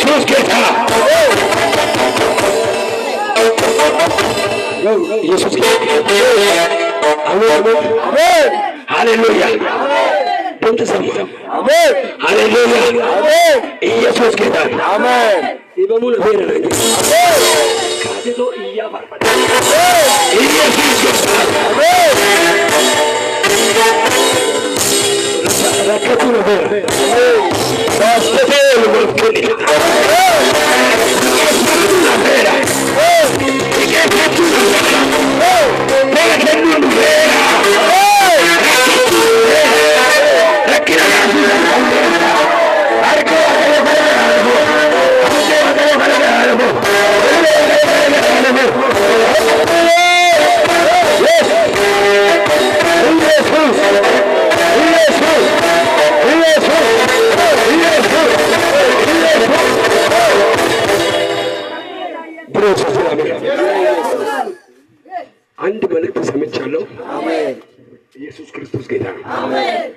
ኢየሱስ ጌታ ኢየሱስ አሜን ሃሌሉያ ድምፅ ሰማ አሜን ሃሌሉያ አሜን ኢየሱስ ጌታ አሜን ይበሙሉ ሄረ ነው አሜን ካዲቶ ይያባርባል ኢየሱስ ጌታ አሜን ረከቱ ነው አሜን ባስተቴል ወልከኒ አንድ መልእክት ሰምቻለሁ። አሜን ኢየሱስ ክርስቶስ ጌታ ነው። አሜን